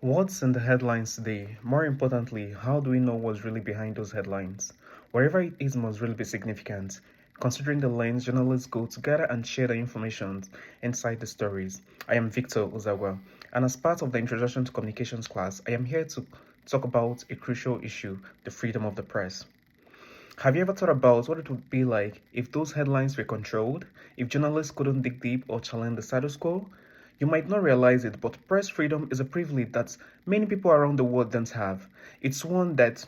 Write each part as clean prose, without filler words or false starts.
What's in the headlines today? More importantly, how do we know what's really behind those headlines? Whatever it is must really be significant, considering the lens journalists go to gather and share the information inside the stories. I am Victor Ozawa, and as part of the Introduction to Communications class, I am here to talk about a crucial issue, the freedom of the press. Have you ever thought about what it would be like if those headlines were controlled, if journalists couldn't dig deep or challenge the status quo? You might not realize it, but press freedom is a privilege that many people around the world don't have. It's one that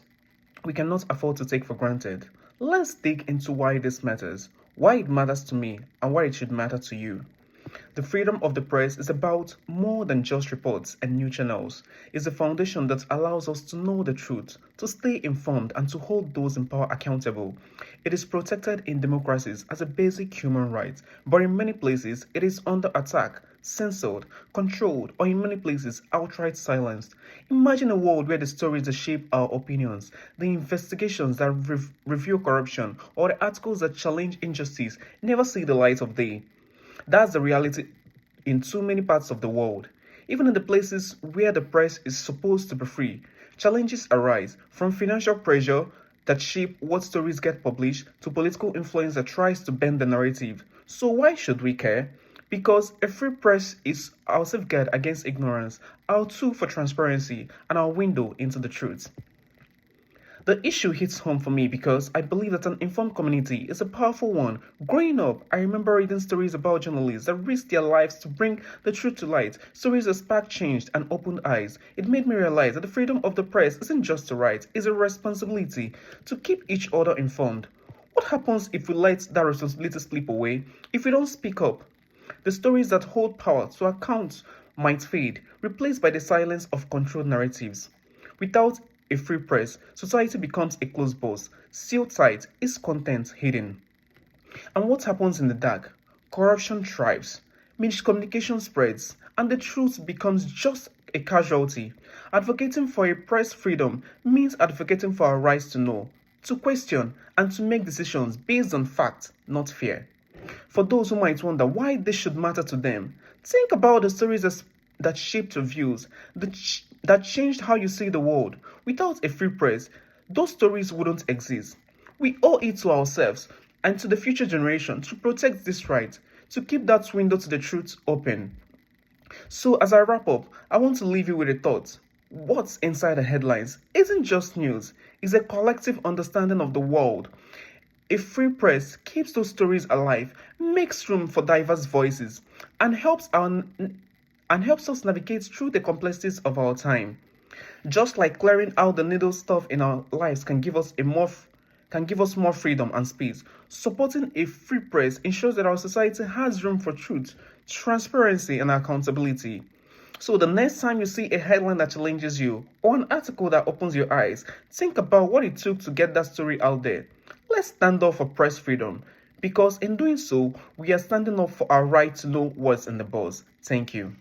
we cannot afford to take for granted. Let's dig into why this matters, why it matters to me, and why it should matter to you. The freedom of the press is about more than just reports and news channels. It's a foundation that allows us to know the truth, to stay informed, and to hold those in power accountable. It is protected in democracies as a basic human right, but in many places it is under attack, censored, controlled, or in many places outright silenced. Imagine a world where the stories that shape our opinions, the investigations that review corruption, or the articles that challenge injustice never see the light of day. That's the reality in too many parts of the world. Even in the places where the press is supposed to be free, challenges arise from financial pressure that shape what stories get published to political influence that tries to bend the narrative. So why should we care? Because a free press is our safeguard against ignorance, our tool for transparency, and our window into the truth. The issue hits home for me because I believe that an informed community is a powerful one. Growing up, I remember reading stories about journalists that risked their lives to bring the truth to light, stories that sparked change and opened eyes. It made me realize that the freedom of the press isn't just a right, it's a responsibility to keep each other informed. What happens if we let that responsibility slip away? If we don't speak up? The stories that hold power to account might fade, replaced by the silence of controlled narratives. Without a free press, society becomes a closed box, sealed tight, its content hidden. And what happens in the dark? Corruption thrives, miscommunication spreads, and the truth becomes just a casualty. Advocating for a press freedom means advocating for our rights to know, to question, and to make decisions based on fact, not fear. For those who might wonder why this should matter to them, think about the stories that shaped your views, that changed how you see the world. Without a free press, those stories wouldn't exist. We owe it to ourselves and to the future generation to protect this right, to keep that window to the truth open. So, as I wrap up, I want to leave you with a thought. What's inside the headlines isn't just news, it's a collective understanding of the world. A free press keeps those stories alive, makes room for diverse voices, and helps us navigate through the complexities of our time. Just like clearing out the needle stuff in our lives can give us more freedom and space. Supporting a free press ensures that our society has room for truth, transparency, and accountability. So the next time you see a headline that challenges you or an article that opens your eyes, think about what it took to get that story out there. Let's stand up for press freedom because in doing so, we are standing up for our right to know what's in the buzz. Thank you.